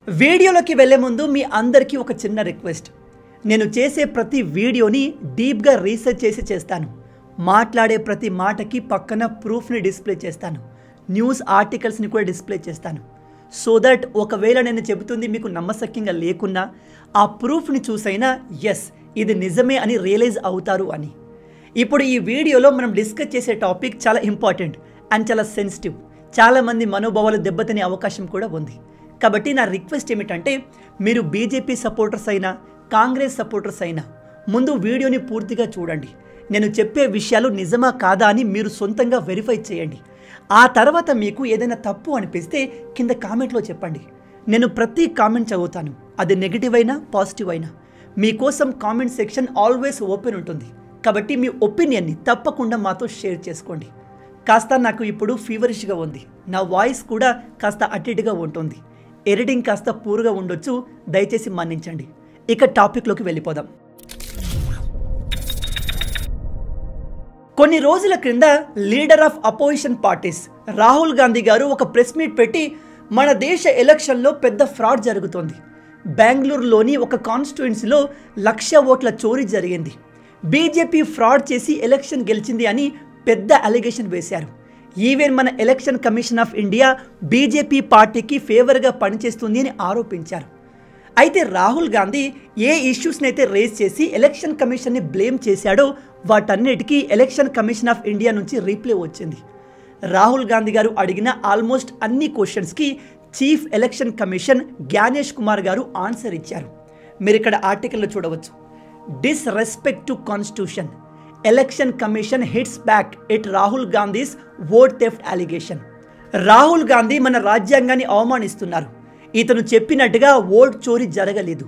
వీడియోలోకి వెళ్ళే ముందు మీ అందరికీ ఒక చిన్న రిక్వెస్ట్. నేను చేసే ప్రతి వీడియోని డీప్గా రీసెర్చ్ చేసి చేస్తాను. మాట్లాడే ప్రతి మాటకి పక్కన ప్రూఫ్ని డిస్ప్లే చేస్తాను. న్యూస్ ఆర్టికల్స్ని కూడా డిస్ప్లే చేస్తాను. సో దట్ ఒకవేళ నేను చెబుతుంది మీకు నమ్మశక్యంగా లేకున్నా ఆ ప్రూఫ్ని చూసైనా ఎస్ ఇది నిజమే అని రియలైజ్ అవుతారు అని. ఇప్పుడు ఈ వీడియోలో మనం డిస్కస్ చేసే టాపిక్ చాలా ఇంపార్టెంట్ అండ్ చాలా సెన్సిటివ్. చాలామంది మనోభావాలు దెబ్బతినే అవకాశం కూడా ఉంది. కాబట్టి నా రిక్వెస్ట్ ఏమిటంటే మీరు బీజేపీ సపోర్టర్స్ అయినా కాంగ్రెస్ సపోర్టర్స్ అయినా ముందు వీడియోని పూర్తిగా చూడండి. నేను చెప్పే విషయాలు నిజమా కాదా అని మీరు సొంతంగా వెరిఫై చేయండి. ఆ తర్వాత మీకు ఏదైనా తప్పు అనిపిస్తే కింద కామెంట్లో చెప్పండి. నేను ప్రతి కామెంట్ చదువుతాను, అది నెగిటివ్ అయినా పాజిటివ్ అయినా. మీకోసం కామెంట్ సెక్షన్ ఆల్వేస్ ఓపెన్ ఉంటుంది. కాబట్టి మీ ఒపీనియన్ని తప్పకుండా మాతో షేర్ చేసుకోండి. కాస్త నాకు ఇప్పుడు ఫీవరిష్గా ఉంది, నా వాయిస్ కూడా కాస్త అటు ఇటుగా ఉంటుంది, ఎడిటింగ్ కాస్త పూర్గా ఉండొచ్చు, దయచేసి మన్నించండి. ఇక టాపిక్లోకి వెళ్ళిపోదాం. కొన్ని రోజుల క్రింద leader of opposition parties Rahul Gandhi గారు ఒక ప్రెస్ మీట్ పెట్టి మన దేశ ఎలక్షన్లో పెద్ద ఫ్రాడ్ జరుగుతోంది, బెంగళూరులోని ఒక కాన్స్టిట్యుయెన్సీలో 1,00,000 ఓట్ల చోరీ జరిగింది, బీజేపీ ఫ్రాడ్ చేసి ఎలక్షన్ గెలిచింది అని పెద్ద అలిగేషన్ వేశారు. ఈవెన్ మన election commission of India BJP పార్టీకి ఫేవర్గా పనిచేస్తుంది అని ఆరోపించారు. అయితే రాహుల్ గాంధీ ఏ ఇష్యూస్ని అయితే రేజ్ చేసి ఎలక్షన్ కమిషన్ని బ్లేమ్ చేశాడో వాటన్నిటికీ ఎలక్షన్ కమిషన్ ఆఫ్ ఇండియా నుంచి రీప్లై వచ్చింది. రాహుల్ గాంధీ గారు అడిగిన ఆల్మోస్ట్ అన్ని క్వశ్చన్స్కి chief election commission Gyanesh Kumar గారు ఆన్సర్ ఇచ్చారు. మీరు ఇక్కడ ఆర్టికల్లో చూడవచ్చు. Disrespect to constitution, election commission hits back at Rahul Gandhi's vote theft allegation. Rahul Gandhi మన రాజ్యాంగాన్ని అవమానిస్తున్నారు. ఇతను చెప్పినట్టుగా ఓట్ చోరీ జరగలేదు.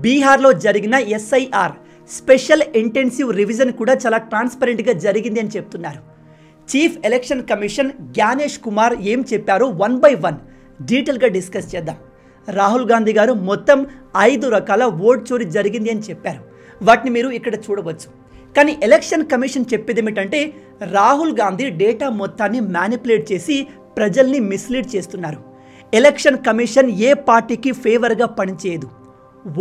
బీహార్లో జరిగిన SIR స్పెషల్ ఇంటెన్సివ్ రివిజన్ కూడా చాలా ట్రాన్స్పరెంట్గా జరిగింది అని చెప్తున్నారు. Chief election commission Gyanesh Kumar ఏం చెప్పారో 1 by 1 డీటెయిల్గా డిస్కస్ చేద్దాం. రాహుల్ గాంధీ గారు మొత్తం 5 రకాల ఓట్ చోరీ జరిగింది అని చెప్పారు. వాటిని మీరు ఇక్కడ చూడవచ్చు. కానీ ఎలక్షన్ కమిషన్ చెప్పేది ఏమిటంటే రాహుల్ గాంధీ డేటా మొత్తాన్ని మ్యానిపులేట్ చేసి ప్రజల్ని మిస్లీడ్ చేస్తున్నారు. ఎలక్షన్ కమిషన్ ఏ పార్టీకి ఫేవర్గా పనిచేయదు.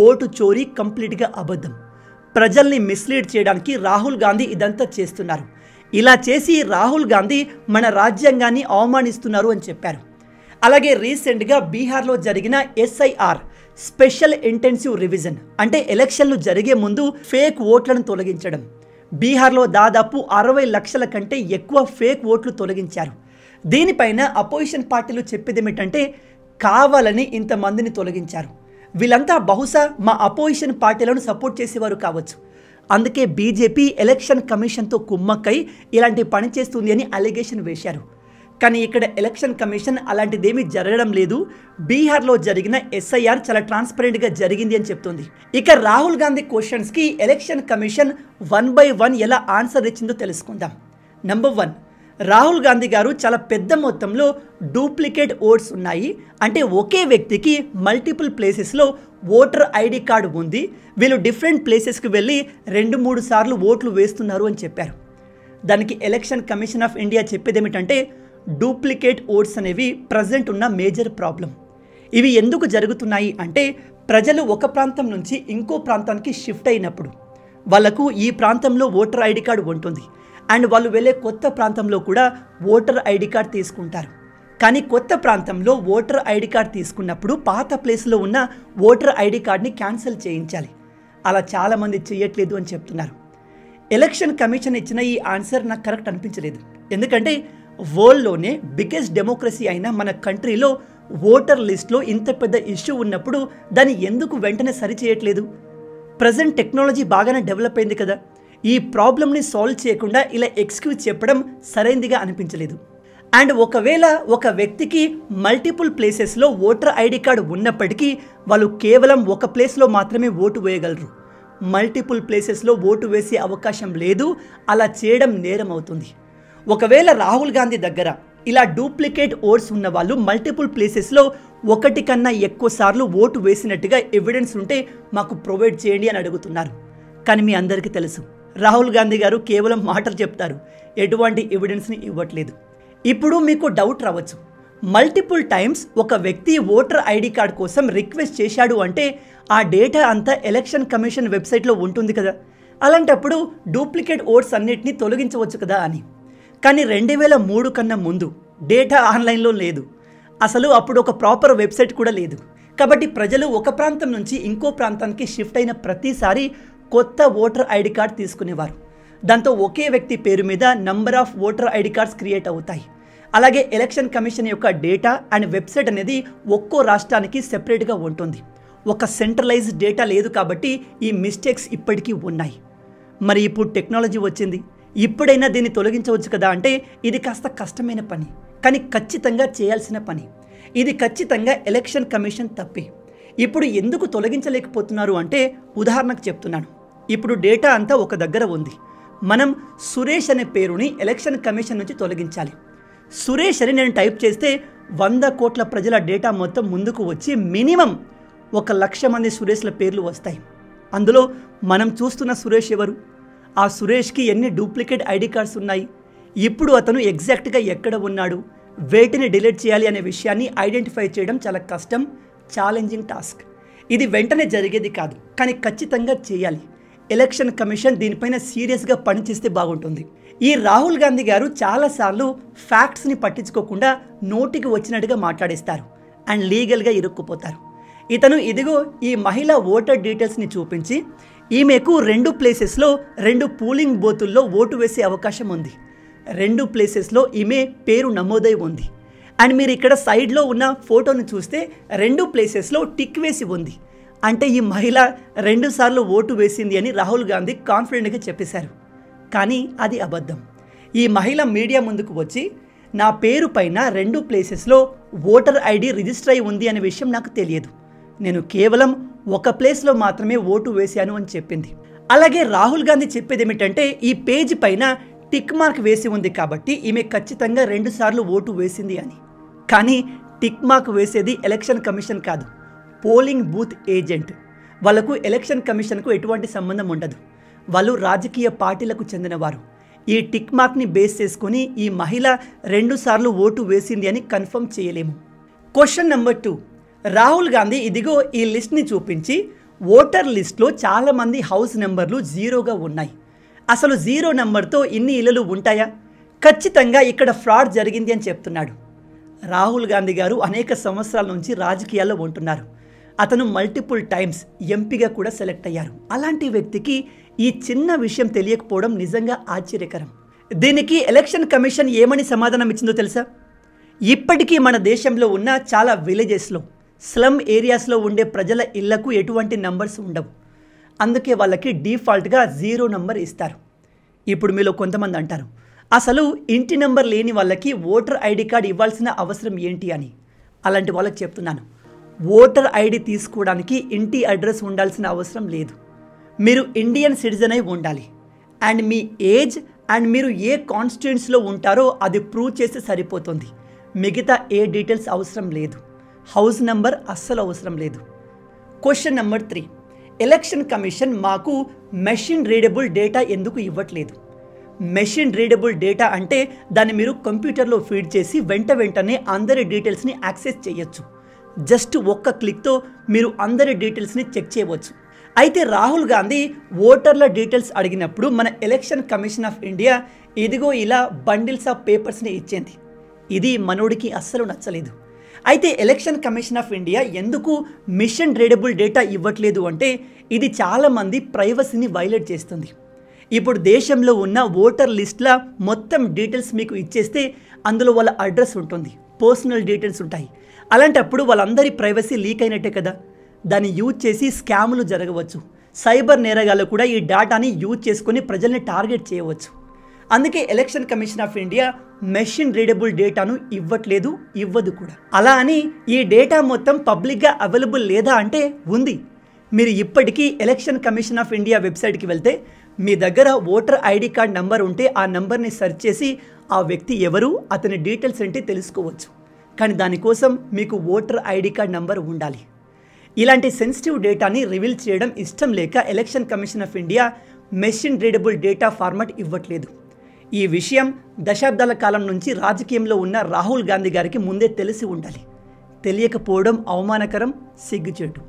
ఓటు చోరీ కంప్లీట్గా అబద్ధం. ప్రజల్ని మిస్లీడ్ చేయడానికి రాహుల్ గాంధీ ఇదంతా చేస్తున్నారు. ఇలా చేసి రాహుల్ గాంధీ మన రాజ్యాంగాన్ని అవమానిస్తున్నారు అని చెప్పారు. అలాగే రీసెంట్గా బీహార్లో జరిగిన SIR స్పెషల్ ఇంటెన్సివ్ రివిజన్ అంటే ఎలక్షన్లు జరిగే ముందు ఫేక్ ఓట్లను తొలగించడం. బీహార్లో దాదాపు 60 లక్షల కంటే ఎక్కువ ఫేక్ ఓట్లు తొలగించారు. దీనిపైన అపోజిషన్ పార్టీలు చెప్పేది ఏమిటంటే కావాలని ఇంతమందిని తొలగించారు, వీళ్ళంతా బహుశా మా అపోజిషన్ పార్టీలను సపోర్ట్ చేసేవారు కావచ్చు, అందుకే బీజేపీ ఎలక్షన్ కమిషన్తో కుమ్మక్కై ఇలాంటి పని చేస్తుంది అని అలిగేషన్ వేశారు. కానీ ఇక్కడ ఎలక్షన్ కమిషన్ అలాంటిదేమీ జరగడం లేదు. బీహార్లో జరిగిన SIR చాలా ట్రాన్స్పరెంట్గా జరిగింది అని చెప్తుంది. ఇక రాహుల్ గాంధీ క్వశ్చన్స్కి ఎలక్షన్ కమిషన్ 1 by 1 ఎలా ఆన్సర్ ఇచ్చిందో తెలుసుకుందాం. నంబర్ 1, రాహుల్ గాంధీ గారు చాలా పెద్ద మొత్తంలో డూప్లికేట్ ఓట్స్ ఉన్నాయి, అంటే ఒకే వ్యక్తికి మల్టిపుల్ ప్లేసెస్లో ఓటర్ ID కార్డు ఉంది, వీళ్ళు డిఫరెంట్ ప్లేసెస్కి వెళ్ళి 2-3 సార్లు ఓట్లు వేస్తున్నారు అని చెప్పారు. దానికి ఎలక్షన్ కమిషన్ ఆఫ్ ఇండియా చెప్పేది ఏమిటంటే డూప్లికేట్ ఓట్స్ అనేవి ప్రజెంట్ ఉన్న మేజర్ ప్రాబ్లం. ఇవి ఎందుకు జరుగుతున్నాయి అంటే ప్రజలు ఒక ప్రాంతం నుంచి ఇంకో ప్రాంతానికి షిఫ్ట్ అయినప్పుడు వాళ్ళకు ఈ ప్రాంతంలో ఓటర్ ID కార్డు ఉంటుంది అండ్ వాళ్ళు వెళ్ళే కొత్త ప్రాంతంలో కూడా ఓటర్ ID కార్డు తీసుకుంటారు. కానీ కొత్త ప్రాంతంలో ఓటర్ ID కార్డు తీసుకున్నప్పుడు పాత ప్లేస్లో ఉన్న ఓటర్ ID కార్డ్ని క్యాన్సిల్ చేయించాలి. అలా చాలామంది చేయట్లేదు అని చెప్తున్నారు. ఎలక్షన్ కమిషన్ ఇచ్చిన ఈ ఆన్సర్ నాకు కరెక్ట్ అనిపించలేదు. ఎందుకంటే వరల్డ్లోనే బిగ్గెస్ట్ డెమోక్రసీ అయిన మన కంట్రీలో ఓటర్ లిస్ట్లో ఇంత పెద్ద ఇష్యూ ఉన్నప్పుడు దాన్ని ఎందుకు వెంటనే సరి చేయట్లేదు? ప్రజెంట్ టెక్నాలజీ బాగానే డెవలప్ అయింది కదా, ఈ ప్రాబ్లమ్ని సాల్వ్ చేయకుండా ఇలా ఎక్స్క్యూజ్ చెప్పడం సరైందిగా అనిపించలేదు. అండ్ ఒకవేళ ఒక వ్యక్తికి మల్టిపుల్ ప్లేసెస్లో ఓటర్ ID కార్డు ఉన్నప్పటికీ వాళ్ళు కేవలం ఒక ప్లేస్లో మాత్రమే ఓటు వేయగలరు, మల్టిపుల్ ప్లేసెస్లో ఓటు వేసే అవకాశం లేదు. అలా చేయడం నేరం అవుతుంది. ఒకవేళ రాహుల్ గాంధీ దగ్గర ఇలా డూప్లికేట్ ఓట్స్ ఉన్న వాళ్ళు మల్టిపుల్ ప్లేసెస్లో 1 కన్నా ఎక్కువ సార్లు ఓటు వేసినట్టుగా ఎవిడెన్స్ ఉంటే మాకు ప్రొవైడ్ చేయండి అని అడుగుతున్నారు. కానీ మీ అందరికీ తెలుసు రాహుల్ గాంధీ గారు కేవలం మాటలు చెప్తారు, ఎటువంటి ఎవిడెన్స్ని ఇవ్వట్లేదు. ఇప్పుడు మీకు డౌట్ రావచ్చు, మల్టిపుల్ టైమ్స్ ఒక వ్యక్తి ఓటర్ ఐడి కార్డ్ కోసం రిక్వెస్ట్ చేశాడు అంటే ఆ డేటా అంతా ఎలక్షన్ కమిషన్ వెబ్సైట్లో ఉంటుంది కదా. అలాంటప్పుడు డూప్లికేట్ ఓట్స్ అన్నిటినీ తొలగించవచ్చు కదా అని. కానీ 2003 కన్నా ముందు డేటా ఆన్లైన్లో లేదు. అసలు అప్పుడు ఒక ప్రాపర్ వెబ్సైట్ కూడా లేదు. కాబట్టి ప్రజలు ఒక ప్రాంతం నుంచి ఇంకో ప్రాంతానికి షిఫ్ట్ అయిన ప్రతిసారి కొత్త ఓటర్ ఐడి కార్డ్ తీసుకునేవారు. దాంతో ఒకే వ్యక్తి పేరు మీద number of voter ID cards create అవుతాయి. అలాగే ఎలక్షన్ కమిషన్ యొక్క డేటా అండ్ వెబ్సైట్ అనేది ఒక్కో రాష్ట్రానికి సెపరేట్గా ఉంటుంది. ఒక సెంట్రలైజ్డ్ డేటా లేదు కాబట్టి ఈ మిస్టేక్స్ ఇప్పటికీ ఉన్నాయి. మరి ఇప్పుడు టెక్నాలజీ వచ్చింది, ఇప్పుడైనా దీన్ని తొలగించవచ్చు కదా అంటే ఇది కాస్త కష్టమైన పని, కానీ ఖచ్చితంగా చేయాల్సిన పని. ఇది ఖచ్చితంగా ఎలక్షన్ కమిషన్ తప్పే. ఇప్పుడు ఎందుకు తొలగించలేకపోతున్నారు అంటే ఉదాహరణకు చెప్తున్నాను. ఇప్పుడు డేటా అంతా ఒక దగ్గర ఉంది. మనం సురేష్ అనే పేరుని ఎలక్షన్ కమిషన్ నుంచి తొలగించాలి. సురేష్ అని నేను టైప్ చేస్తే 100 కోట్ల ప్రజల డేటా మొత్తం ముందుకు వచ్చి మినిమం 1,00,000 మంది సురేష్ల పేర్లు వస్తాయి. అందులో మనం చూస్తున్న సురేష్ ఎవరు? ఆ సురేష్కి ఎన్ని డూప్లికేట్ ఐడి కార్డ్స్ ఉన్నాయి, ఇప్పుడు అతను ఎగ్జాక్ట్గా ఎక్కడ ఉన్నాడు, వేటిని డిలీట్ చేయాలి అనే విషయాన్ని ఐడెంటిఫై చేయడం చాలా కష్టం, ఛాలెంజింగ్ టాస్క్. ఇది వెంటనే జరిగేది కాదు, కానీ ఖచ్చితంగా చేయాలి. ఎలక్షన్ కమిషన్ దీనిపైన సీరియస్గా పనిచేస్తే బాగుంటుంది. ఈ రాహుల్ గాంధీ గారు చాలాసార్లు ఫ్యాక్ట్స్ని పట్టించుకోకుండా నోటికి వచ్చినట్టుగా మాట్లాడేస్తారు అండ్ లీగల్గా ఇరుక్కుపోతారు. ఇతను ఇదిగో ఈ మహిళా ఓటర్ డీటెయిల్స్ని చూపించి ఈమెకు 2 ప్లేసెస్లో 2 పోలింగ్ బూతుల్లో ఓటు వేసే అవకాశం ఉంది, 2 ప్లేసెస్లో ఈమె పేరు నమోదై ఉంది. అండ్ మీరు ఇక్కడ సైడ్లో ఉన్న ఫోటోను చూస్తే 2 ప్లేసెస్లో టిక్ వేసి ఉంది. అంటే ఈ మహిళ 2 సార్లు ఓటు వేసింది అని రాహుల్ గాంధీ కాన్ఫిడెంట్గా చెప్పేశారు. కానీ అది అబద్ధం. ఈ మహిళ మీడియా ముందుకు వచ్చి నా పేరు పైన 2 ప్లేసెస్లో ఓటర్ ఐడి రిజిస్టర్ అయి ఉంది అనే విషయం నాకు తెలియదు, నేను కేవలం ఒక ప్లేస్లో మాత్రమే ఓటు వేశాను అని చెప్పింది. అలాగే రాహుల్ గాంధీ చెప్పేది ఏమిటంటే ఈ పేజీ పైన టిక్ మార్క్ వేసి ఉంది కాబట్టి ఈమె ఖచ్చితంగా 2 సార్లు ఓటు వేసింది అని. కానీ టిక్ మార్క్ వేసేది ఎలక్షన్ కమిషన్ కాదు, పోలింగ్ బూత్ ఏజెంట్. వాళ్ళకు ఎలక్షన్ కమిషన్కు ఎటువంటి సంబంధం ఉండదు, వాళ్ళు రాజకీయ పార్టీలకు చెందినవారు. ఈ టిక్ మార్క్ని బేస్ చేసుకొని ఈ మహిళ 2 సార్లు ఓటు వేసింది అని కన్ఫర్మ్ చేయలేము. క్వశ్చన్ నెంబర్ 2, రాహుల్ గాంధీ ఇదిగో ఈ లిస్ట్ని చూపించి ఓటర్ లిస్ట్లో చాలామంది హౌస్ నెంబర్లు 0గా ఉన్నాయి, అసలు 0 నెంబర్తో ఇన్ని ఇళ్ళు ఉంటాయా, ఖచ్చితంగా ఇక్కడ ఫ్రాడ్ జరిగింది అని చెప్తున్నాడు. రాహుల్ గాంధీ గారు అనేక సంవత్సరాల నుంచి రాజకీయాల్లో ఉంటున్నారు. అతను మల్టిపుల్ టైమ్స్ ఎంపీగా కూడా సెలెక్ట్ అయ్యారు. అలాంటి వ్యక్తికి ఈ చిన్న విషయం తెలియకపోవడం నిజంగా ఆశ్చర్యకరం. దీనికి ఎలక్షన్ కమిషన్ ఏమని సమాధానం ఇచ్చిందో తెలుసా? ఇప్పటికీ మన దేశంలో ఉన్న చాలా విలేజెస్లో, స్లమ్ ఏరియాస్లో ఉండే ప్రజల ఇళ్లకు ఎటువంటి నంబర్స్ ఉండవు, అందుకే వాళ్ళకి డిఫాల్ట్గా 0 నంబర్ ఇస్తారు. ఇప్పుడు మీలో కొంతమంది అంటారు అసలు ఇంటి నెంబర్ లేని వాళ్ళకి ఓటర్ ఐడి కార్డ్ ఇవ్వాల్సిన అవసరం ఏంటి అని. అలాంటి వాళ్ళకి చెప్తున్నాను, ఓటర్ ఐడి తీసుకోవడానికి ఇంటి అడ్రస్ ఉండాల్సిన అవసరం లేదు. మీరు ఇండియన్ సిటిజన్ అయి ఉండాలి అండ్ మీ ఏజ్ అండ్ మీరు ఏ కాన్స్టిట్యుయెన్సీలో ఉంటారో అది ప్రూవ్ చేస్తే సరిపోతుంది. మిగతా ఏ డీటెయిల్స్ అవసరం లేదు, హౌస్ నెంబర్ అస్సలు అవసరం లేదు. క్వశ్చన్ నెంబర్ 3, ఎలక్షన్ కమిషన్ మాకు మెషిన్ రీడబుల్ డేటా ఎందుకు ఇవ్వట్లేదు? మెషిన్ రీడబుల్ డేటా అంటే దాన్ని మీరు కంప్యూటర్లో ఫీడ్ చేసి వెంటనే అందరి డీటెయిల్స్ని యాక్సెస్ చేయొచ్చు. జస్ట్ ఒక్క క్లిక్తో మీరు అందరి డీటెయిల్స్ని చెక్ చేయవచ్చు. అయితే రాహుల్ గాంధీ ఓటర్ల డీటెయిల్స్ అడిగినప్పుడు మన ఎలక్షన్ కమిషన్ ఆఫ్ ఇండియా ఇదిగో ఇలా బండిల్స్ ఆఫ్ పేపర్స్ని ఇచ్చింది. ఇది మనోడికి అస్సలు నచ్చలేదు. అయితే ఎలక్షన్ కమిషన్ ఆఫ్ ఇండియా ఎందుకు మిషన్ రీడబుల్ డేటా ఇవ్వట్లేదు అంటే ఇది చాలామంది ప్రైవసీని వైలేట్ చేస్తుంది. ఇప్పుడు దేశంలో ఉన్న ఓటర్ లిస్ట్ల మొత్తం డీటెయిల్స్ మీకు ఇచ్చేస్తే అందులో వాళ్ళ అడ్రస్ ఉంటుంది, పర్సనల్ డీటెయిల్స్ ఉంటాయి. అలాంటప్పుడు వాళ్ళందరి ప్రైవసీ లీక్ అయినట్టే కదా. దాన్ని యూజ్ చేసి స్కాములు జరగవచ్చు. సైబర్ నేరగాళ్ళు కూడా ఈ డేటాని యూజ్ చేసుకొని ప్రజల్ని టార్గెట్ చేయవచ్చు. అందుకే election commission of India machine readable డేటాను ఇవ్వట్లేదు, ఇవ్వదు కూడా. అలా అని ఈ డేటా మొత్తం పబ్లిక్గా అవైలబుల్ లేదా అంటే ఉంది. మీరు ఇప్పటికీ ఎలక్షన్ కమిషన్ ఆఫ్ ఇండియా వెబ్సైట్కి వెళ్తే మీ దగ్గర ఓటర్ ఐడి కార్డ్ నెంబర్ ఉంటే ఆ నెంబర్ని సెర్చ్ చేసి ఆ వ్యక్తి ఎవరు, అతని డీటెయిల్స్ ఏంటి తెలుసుకోవచ్చు. కానీ దానికోసం మీకు ఓటర్ ఐడి కార్డ్ నెంబర్ ఉండాలి. ఇలాంటి సెన్సిటివ్ డేటాని రివీల్ చేయడం ఇష్టం లేక election commission of India machine readable data format ఇవ్వట్లేదు. ఈ విషయం దశాబ్దాల కాలం నుంచి రాజకీయంలో ఉన్న రాహుల్ గాంధీ గారికి ముందే తెలిసి ఉండాలి. తెలియకపోవడం అవమానకరం, సిగ్గుచేటు.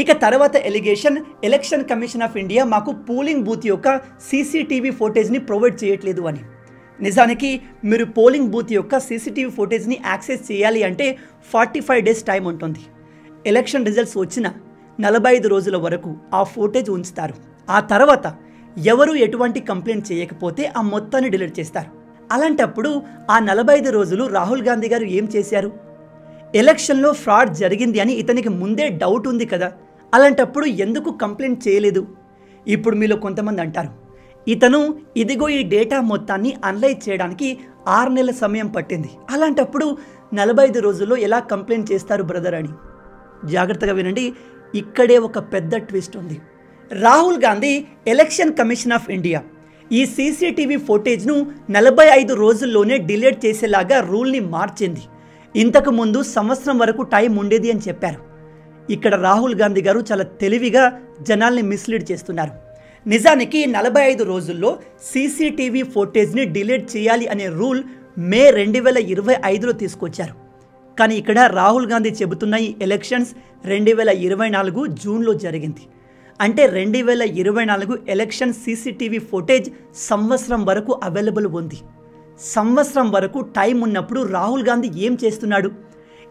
ఇక తర్వాత allegation, election commission of India మాకు పోలింగ్ బూత్ యొక్క సీసీటీవీ ఫుటేజ్ని ప్రొవైడ్ చేయట్లేదు అని. నిజానికి మీరు పోలింగ్ బూత్ యొక్క సీసీటీవీ ఫుటేజ్ని యాక్సెస్ చేయాలి అంటే 45 డేస్ టైం ఉంటుంది. ఎలక్షన్ రిజల్ట్స్ వచ్చిన 45 రోజుల వరకు ఆ ఫుటేజ్ ఉంచుతారు. ఆ తర్వాత ఎవరు ఎటువంటి కంప్లైంట్ చేయకపోతే ఆ మొత్తాన్ని డిలీట్ చేస్తారు. అలాంటప్పుడు ఆ 45 రోజులు రాహుల్ గాంధీ గారు ఏం చేశారు? ఎలక్షన్లో ఫ్రాడ్ జరిగింది అని ఇతనికి ముందే డౌట్ ఉంది కదా, అలాంటప్పుడు ఎందుకు కంప్లైంట్ చేయలేదు? ఇప్పుడు మీలో కొంతమంది అంటారు, ఇతను ఇదిగో ఈ డేటా మొత్తాన్ని అనలైజ్ చేయడానికి 6 నెలల సమయం పట్టింది, అలాంటప్పుడు 45 రోజుల్లో ఎలా కంప్లైంట్ చేస్తారు బ్రదర్ అని. జాగ్రత్తగా వినండి, ఇక్కడే ఒక పెద్ద ట్విస్ట్ ఉంది. Rahul Gandhi election commission of India ఈ సీసీటీవీ ఫుటేజ్ను 45 రోజుల్లోనే డిలీట్ చేసేలాగా రూల్ని మార్చింది. ఇంతకు ముందు సంవత్సరం వరకు టైం ఉండేది అని చెప్పారు. ఇక్కడ రాహుల్ గాంధీ గారు చాలా తెలివిగా జనాల్ని మిస్లీడ్ చేస్తున్నారు. నిజానికి 45 రోజుల్లో సీసీటీవీ ఫుటేజ్ని డిలీట్ చేయాలి అనే రూల్ మే 2025లో తీసుకొచ్చారు. కానీ ఇక్కడ రాహుల్ గాంధీ చెబుతున్న ఈ ఎలక్షన్స్ 2024 జూన్లో జరిగింది. అంటే 2024 ఎలక్షన్ సీసీటీవీ ఫుటేజ్ సంవత్సరం వరకు అవైలబుల్ ఉంది. సంవత్సరం వరకు టైం ఉన్నప్పుడు రాహుల్ గాంధీ ఏం చేస్తున్నాడు?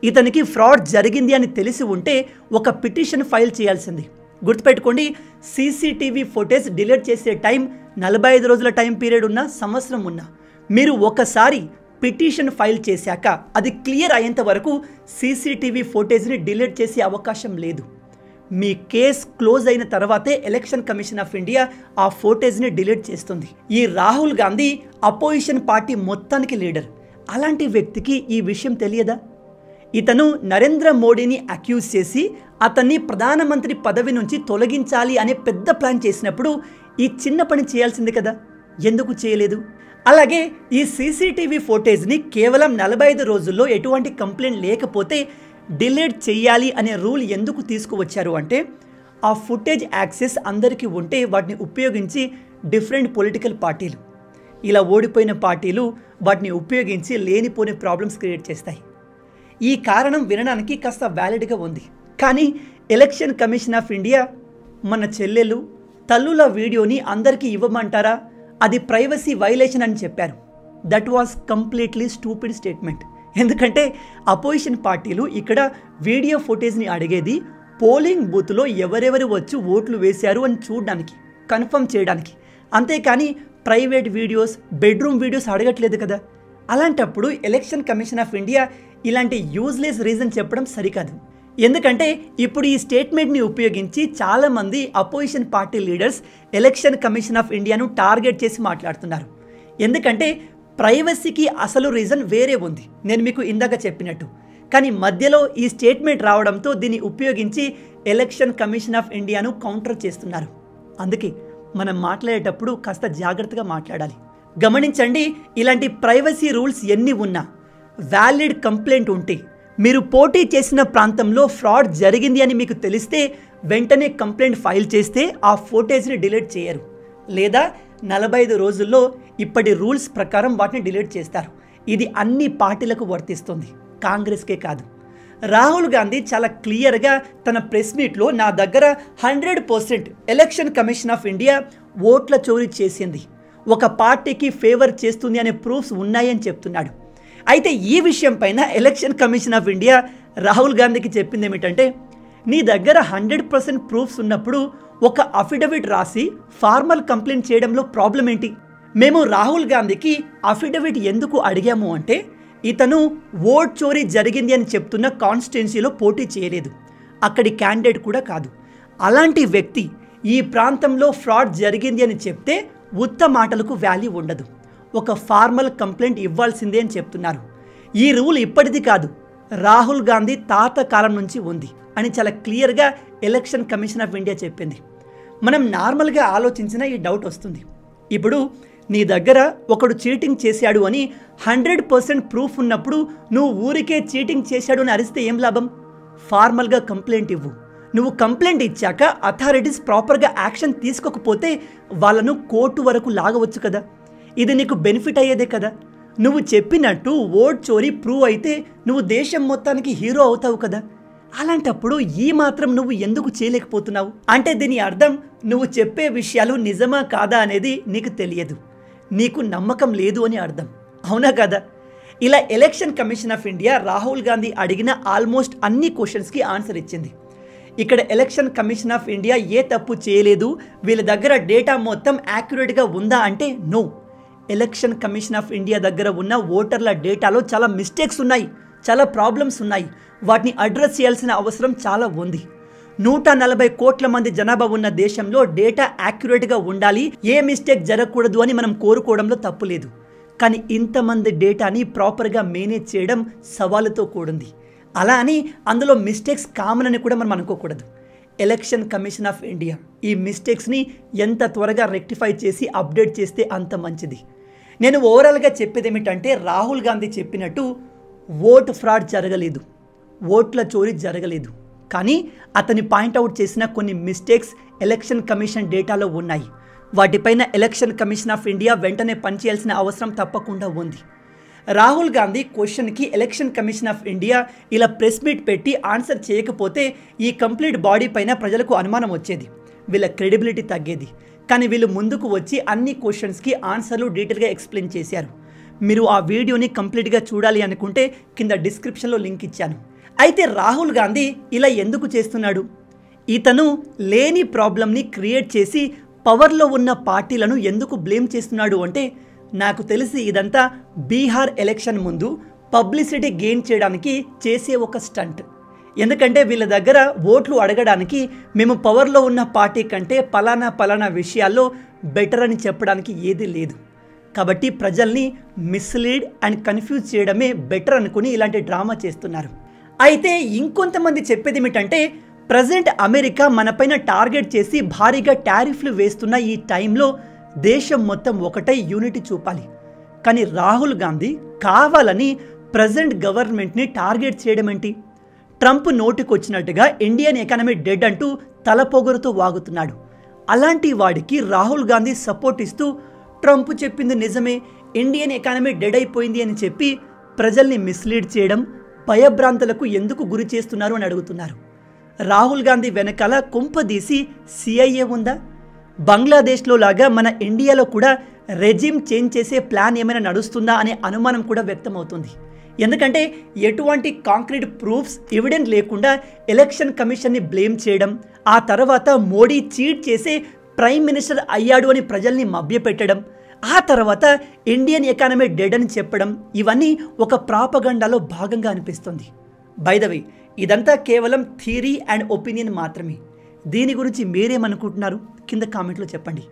ఇతనికి ఫ్రాడ్ జరిగింది అని తెలిసి ఉంటే ఒక పిటిషన్ ఫైల్ చేయాల్సింది. గుర్తుపెట్టుకోండి, సీసీటీవీ ఫుటేజ్ డిలీట్ చేసే టైం 45 రోజుల టైం పీరియడ్ ఉన్న, సంవత్సరం ఉన్న, మీరు ఒకసారి పిటిషన్ ఫైల్ చేశాక అది క్లియర్ అయ్యేంత వరకు సీసీటీవీ ఫుటేజ్ని డిలీట్ చేసే అవకాశం లేదు. మీ కేస్ క్లోజ్ అయిన తర్వాతే ఎలక్షన్ కమిషన్ ఆఫ్ ఇండియా ఆ ఫుటేజ్ని డిలీట్ చేస్తుంది. ఈ రాహుల్ గాంధీ అపోజిషన్ పార్టీ మొత్తానికి లీడర్. అలాంటి వ్యక్తికి ఈ విషయం తెలియదా? ఇతను నరేంద్ర మోడీని అక్యూజ్ చేసి అతన్ని ప్రధానమంత్రి పదవి నుంచి తొలగించాలి అనే పెద్ద ప్లాన్ చేసినప్పుడు ఈ చిన్న పని చేయాల్సింది కదా, ఎందుకు చేయలేదు? అలాగే ఈ సీసీటీవీ ఫుటేజ్ని కేవలం 45 రోజుల్లో ఎటువంటి కంప్లైంట్ లేకపోతే డిలీట్ చేయాలి అనే రూల్ ఎందుకు తీసుకువచ్చారు అంటే, ఆ ఫుటేజ్ యాక్సెస్ అందరికీ ఉంటే వాటిని ఉపయోగించి డిఫరెంట్ పొలిటికల్ పార్టీలు, ఇలా ఓడిపోయిన పార్టీలు వాటిని ఉపయోగించి లేనిపోని ప్రాబ్లమ్స్ క్రియేట్ చేస్తాయి. ఈ కారణం వినడానికి కాస్త వ్యాలిడ్గా ఉంది. కానీ ఎలక్షన్ కమిషన్ ఆఫ్ ఇండియా మన చెల్లెలు తల్లుల వీడియోని అందరికీ ఇవ్వమంటారా, అది ప్రైవసీ వైలేషన్ అని చెప్పారు. That was completely stupid statement. ఎందుకంటే అపోజిషన్ పార్టీలు ఇక్కడ వీడియో ఫుటేజ్ని అడిగేది పోలింగ్ బూత్లో ఎవరెవరు వచ్చి ఓట్లు వేశారు అని చూడడానికి, కన్ఫర్మ్ చేయడానికి, అంతేకాని ప్రైవేట్ వీడియోస్, బెడ్రూమ్ వీడియోస్ అడగట్లేదు కదా. అలాంటప్పుడు ఎలక్షన్ కమిషన్ ఆఫ్ ఇండియా ఇలాంటి యూజ్లెస్ రీజన్ చెప్పడం సరికాదు. ఎందుకంటే ఇప్పుడు ఈ స్టేట్మెంట్ని ఉపయోగించి చాలామంది opposition party leaders election commission of ఇండియాను టార్గెట్ చేసి మాట్లాడుతున్నారు. ఎందుకంటే ప్రైవసీకి అసలు రీజన్ వేరే ఉంది, నేను మీకు ఇందాక చెప్పినట్టు. కానీ మధ్యలో ఈ స్టేట్మెంట్ రావడంతో దీన్ని ఉపయోగించి ఎలక్షన్ కమిషన్ ఆఫ్ ఇండియాను కౌంటర్ చేస్తున్నారు. అందుకే మనం మాట్లాడేటప్పుడు కాస్త జాగ్రత్తగా మాట్లాడాలి. గమనించండి, ఇలాంటి ప్రైవసీ రూల్స్ ఎన్ని ఉన్నా వ్యాలిడ్ కంప్లైంట్ ఉంటే, మీరు పోటీ చేసిన ప్రాంతంలో ఫ్రాడ్ జరిగింది అని మీకు తెలిస్తే వెంటనే కంప్లైంట్ ఫైల్ చేస్తే ఆ ఫుటేజ్ని డిలీట్ చేయరు, లేదా 45 రోజుల్లో ఇప్పటి రూల్స్ ప్రకారం వాటిని డిలీట్ చేస్తారు. ఇది అన్ని పార్టీలకు వర్తిస్తుంది, కాంగ్రెస్కే కాదు. రాహుల్ గాంధీ చాలా క్లియర్గా తన ప్రెస్ మీట్లో నా దగ్గర 100% ఎలక్షన్ కమిషన్ ఆఫ్ ఇండియా ఓట్ల చోరీ చేసింది, ఒక పార్టీకి ఫేవర్ చేస్తుంది అనే ప్రూఫ్స్ ఉన్నాయని చెప్తున్నాడు. అయితే ఈ విషయం పైన election commission of India Rahul గాంధీకి చెప్పింది ఏమిటంటే, నీ దగ్గర 100% ప్రూఫ్స్ ఉన్నప్పుడు ఒక అఫిడవిట్ రాసి ఫార్మల్ కంప్లైంట్ చేయడంలో ప్రాబ్లం ఏంటి? మేము రాహుల్ గాంధీకి అఫిడవిట్ ఎందుకు అడిగాము అంటే, ఇతను ఓట్ చోరీ జరిగింది అని చెప్తున్న కాన్స్టిట్యున్సీలో పోటీ చేయలేదు, అక్కడి క్యాండిడేట్ కూడా కాదు. అలాంటి వ్యక్తి ఈ ప్రాంతంలో ఫ్రాడ్ జరిగింది అని చెప్తే ఉత్త మాటలకు వాల్యూ ఉండదు, ఒక ఫార్మల్ కంప్లైంట్ ఇవ్వాల్సిందే అని చెప్తున్నారు. ఈ రూల్ ఇప్పటిది కాదు, రాహుల్ గాంధీ తాత కాలం నుంచి ఉంది అని చాలా క్లియర్గా ఎలక్షన్ కమిషన్ ఆఫ్ ఇండియా చెప్పింది. మనం నార్మల్గా ఆలోచించిన ఈ డౌట్ వస్తుంది. ఇప్పుడు నీ దగ్గర ఒకడు చీటింగ్ చేశాడు అని 100% ప్రూఫ్ ఉన్నప్పుడు నువ్వు ఊరికే చీటింగ్ చేశాడు అని అరిస్తే ఏం లాభం? ఫార్మల్గా కంప్లైంట్ ఇవ్వు. నువ్వు కంప్లైంట్ ఇచ్చాక అథారిటీస్ ప్రాపర్గా యాక్షన్ తీసుకోకపోతే వాళ్ళను కోర్టు వరకు లాగవచ్చు కదా. ఇది నీకు బెనిఫిట్ అయ్యేదే కదా. నువ్వు చెప్పినట్టు ఓట్ చోరీ ప్రూవ్ అయితే నువ్వు దేశం మొత్తానికి హీరో అవుతావు కదా. అలాంటప్పుడు ఈ మాత్రం నువ్వు ఎందుకు చేయలేకపోతున్నావు? అంటే దీని అర్థం నువ్వు చెప్పే విషయాలు నిజమా కాదా అనేది నీకు తెలియదు, నీకు నమ్మకం లేదు అని అర్థం, అవునా కదా? ఇలా election commission of India Rahul Gandhi అడిగిన ఆల్మోస్ట్ అన్ని క్వశ్చన్స్కి ఆన్సర్ ఇచ్చింది. ఇక్కడ ఎలక్షన్ కమిషన్ ఆఫ్ ఇండియా ఏ తప్పు చేయలేదు, వీళ్ళ దగ్గర డేటా మొత్తం యాక్యురేట్గా ఉందా అంటే no. Election commission of India దగ్గర ఉన్న ఓటర్ల డేటాలో చాలా మిస్టేక్స్ ఉన్నాయి, చాలా ప్రాబ్లమ్స్ ఉన్నాయి. వాటిని అడ్రస్ చేయాల్సిన అవసరం చాలా ఉంది. 140 కోట్ల మంది జనాభా ఉన్న దేశంలో డేటా యాక్యురేట్గా ఉండాలి, ఏ మిస్టేక్ జరగకూడదు అని మనం కోరుకోవడంలో తప్పు లేదు. కానీ ఇంతమంది డేటాని ప్రాపర్గా మేనేజ్ చేయడం సవాలుతో కూడింది. అలా అని అందులో మిస్టేక్స్ కామన్ అని కూడా మనం అనుకోకూడదు. ఎలక్షన్ కమిషన్ ఆఫ్ ఇండియా ఈ మిస్టేక్స్ని ఎంత త్వరగా రెక్టిఫై చేసి అప్డేట్ చేస్తే అంత మంచిది. నేను ఓవరాల్గా చెప్పేది ఏమిటంటే, రాహుల్ గాంధీ చెప్పినట్టు ఓట్ ఫ్రాడ్ జరగలేదు, ఓట్ల చోరీ జరగలేదు. కానీ అతని పాయింట్అవుట్ చేసిన కొన్ని మిస్టేక్స్ ఎలక్షన్ కమిషన్ డేటాలో ఉన్నాయి. వాటిపైన ఎలక్షన్ కమిషన్ ఆఫ్ ఇండియా వెంటనే పనిచేయాల్సిన అవసరం తప్పకుండా ఉంది. రాహుల్ గాంధీ క్వశ్చన్కి ఎలక్షన్ కమిషన్ ఆఫ్ ఇండియా ఇలా ప్రెస్ మీట్ పెట్టి ఆన్సర్ చేయకపోతే ఈ కంప్లీట్ బాడీ పైన ప్రజలకు అనుమానం వచ్చేది, వీళ్ళ క్రెడిబిలిటీ తగ్గేది. కానీ వీళ్ళు ముందుకు వచ్చి అన్ని క్వశ్చన్స్కి ఆన్సర్లు డీటెయిల్గా ఎక్స్ప్లెయిన్ చేశారు. మీరు ఆ వీడియోని కంప్లీట్గా చూడాలి అనుకుంటే కింద డిస్క్రిప్షన్లో లింక్ ఇచ్చాను. అయితే రాహుల్ గాంధీ ఇలా ఎందుకు చేస్తున్నాడు? ఇతను లేని ప్రాబ్లమ్ని క్రియేట్ చేసి పవర్లో ఉన్న పార్టీలను ఎందుకు బ్లేమ్ చేస్తున్నాడు అంటే, నాకు తెలిసి ఇదంతా బీహార్ ఎలక్షన్ ముందు పబ్లిసిటీ గెయిన్ చేయడానికి చేసే ఒక స్టంట్. ఎందుకంటే వీళ్ళ దగ్గర ఓట్లు అడగడానికి మేము పవర్లో ఉన్న పార్టీ కంటే పలానా విషయాల్లో బెటర్ అని చెప్పడానికి ఏది లేదు. కాబట్టి ప్రజల్ని మిస్లీడ్ అండ్ కన్ఫ్యూజ్ చేయడమే బెటర్ అనుకుని ఇలాంటి డ్రామా చేస్తున్నారు. అయితే ఇంకొంతమంది చెప్పేది ఏమిటంటే, ప్రజెంట్ అమెరికా మనపైన టార్గెట్ చేసి భారీగా టారిఫ్లు వేస్తున్న ఈ టైంలో దేశం మొత్తం ఒకటై యూనిటీ చూపాలి. కానీ రాహుల్ గాంధీ కావాలని ప్రజెంట్ గవర్నమెంట్ని టార్గెట్ చేయడం ఏంటి? ట్రంప్ నోటికొచ్చినట్టుగా ఇండియన్ ఎకానమీ డెడ్ అంటూ తలపొగరుతో వాగుతున్నాడు. అలాంటి వాడికి రాహుల్ గాంధీ సపోర్ట్ ఇస్తూ ట్రంప్ చెప్పింది నిజమే, ఇండియన్ ఎకానమీ డెడ్ అయిపోయింది అని చెప్పి ప్రజల్ని మిస్లీడ్ చేయడం, భయభ్రాంతులకు ఎందుకు గురి చేస్తున్నారు అని అడుగుతున్నారు. రాహుల్ గాంధీ వెనకాల కొంపదీసి సిఐఏ ఉందా? బంగ్లాదేశ్లో లాగా మన ఇండియాలో కూడా రెజిమ్ చేంజ్ చేసే ప్లాన్ ఏమైనా నడుస్తుందా అనే అనుమానం కూడా వ్యక్తమవుతుంది. ఎందుకంటే ఎటువంటి కాంక్రీట్ ప్రూఫ్స్ ఎవిడెంట్ లేకుండా ఎలక్షన్ కమిషన్ని బ్లేమ్ చేయడం, ఆ తర్వాత మోడీ చీట్ చేసే ప్రైమ్ మినిస్టర్ అయ్యాడు అని ప్రజల్ని మభ్యపెట్టడం, ఆ తర్వాత ఇండియన్ ఎకానమీ డెడ్ అని చెప్పడం, ఇవన్నీ ఒక ప్రాపగండాలో భాగంగా అనిపిస్తుంది. బై ద వే, ఇదంతా కేవలం థియరీ అండ్ ఒపీనియన్ మాత్రమే. దీని గురించి మీరేమనుకుంటున్నారు కింద కామెంట్లో చెప్పండి.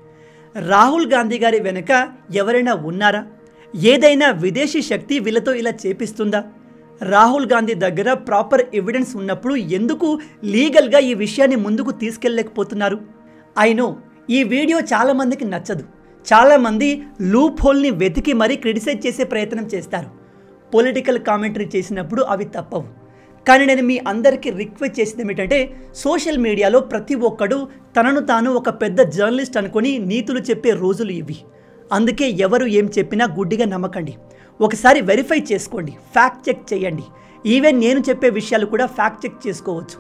రాహుల్ గాంధీ గారి వెనుక ఎవరైనా ఉన్నారా? ఏదైనా విదేశీ శక్తి వీళ్ళతో ఇలా చేపిస్తుందా? రాహుల్ గాంధీ దగ్గర ప్రాపర్ ఎవిడెన్స్ ఉన్నప్పుడు ఎందుకు లీగల్గా ఈ విషయాన్ని ముందుకు తీసుకెళ్ళలేకపోతున్నారు? ఐ నో ఈ వీడియో చాలామందికి నచ్చదు. చాలామంది లూప్ హోల్ని వెతికి మరీ క్రిటిసైజ్ చేసే ప్రయత్నం చేస్తారు. పొలిటికల్ కామెంటరీ చేసినప్పుడు అవి తప్పవు. కానీ నేను మీ అందరికీ రిక్వెస్ట్ చేసేది ఏమిటంటే, సోషల్ మీడియాలో ప్రతి ఒక్కడు తనను తాను ఒక పెద్ద జర్నలిస్ట్ అనుకొని నీతులు చెప్పే రోజులు ఇవి. అందుకే ఎవరు ఏం చెప్పినా గుడ్డిగా నమ్మకండి. ఒకసారి వెరిఫై చేసుకోండి, ఫ్యాక్ట్ చెక్ చేయండి. ఈవెన్ నేను చెప్పే విషయాలు కూడా ఫ్యాక్ట్ చెక్ చేసుకోవచ్చు.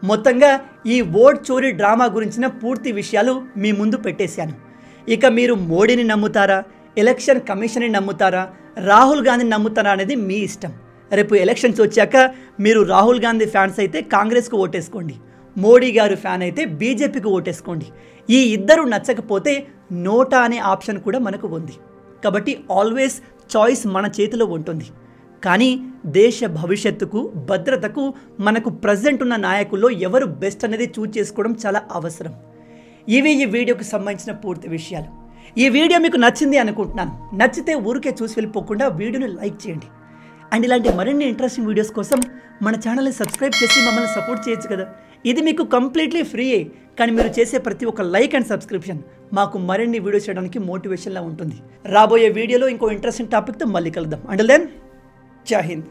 మొత్తంగా ఈ ఓట్ చోరీ డ్రామా గురించిన పూర్తి విషయాలు మీ ముందు పెట్టేశాను. ఇక మీరు మోడీని నమ్ముతారా, ఎలక్షన్ కమిషన్ని నమ్ముతారా, రాహుల్ గాంధీని నమ్ముతారా అనేది మీ ఇష్టం. రేపు ఎలక్షన్స్ వచ్చాక మీరు రాహుల్ గాంధీ ఫ్యాన్స్ అయితే కాంగ్రెస్కు ఓటేసుకోండి, మోడీ గారు ఫ్యాన్ అయితే బీజేపీకి ఓటేసుకోండి. ఈ ఇద్దరు నచ్చకపోతే నోటా అనే ఆప్షన్ కూడా మనకు ఉంది. కాబట్టి ఆల్వేస్ చాయిస్ మన చేతిలో ఉంటుంది. కానీ దేశ భవిష్యత్తుకు, భద్రతకు మనకు ప్రజెంట్ ఉన్న నాయకుల్లో ఎవరు బెస్ట్ అనేది చూజ్ చేసుకోవడం చాలా అవసరం. ఇవి ఈ వీడియోకి సంబంధించిన పూర్తి విషయాలు. ఈ వీడియో మీకు నచ్చింది అనుకుంటున్నాను. నచ్చితే ఊరికే చూసి వెళ్ళిపోకుండా వీడియోని లైక్ చేయండి. అండ్ ఇలాంటి మరిన్ని ఇంట్రెస్టింగ్ వీడియోస్ కోసం మన ఛానల్ని సబ్స్క్రైబ్ చేసి మమ్మల్ని సపోర్ట్ చేయొచ్చు కదా. ఇది మీకు కంప్లీట్లీ ఫ్రీయే. కానీ మీరు చేసే ప్రతి ఒక్క లైక్ అండ్ సబ్స్క్రిప్షన్ మాకు మరిన్ని వీడియోస్ చేయడానికి మోటివేషన్లా ఉంటుంది. రాబోయే వీడియోలో ఇంకో ఇంట్రెస్టింగ్ టాపిక్తో మళ్ళీ కలుద్దాం. అంటిల్ దెన్, జై హింద్.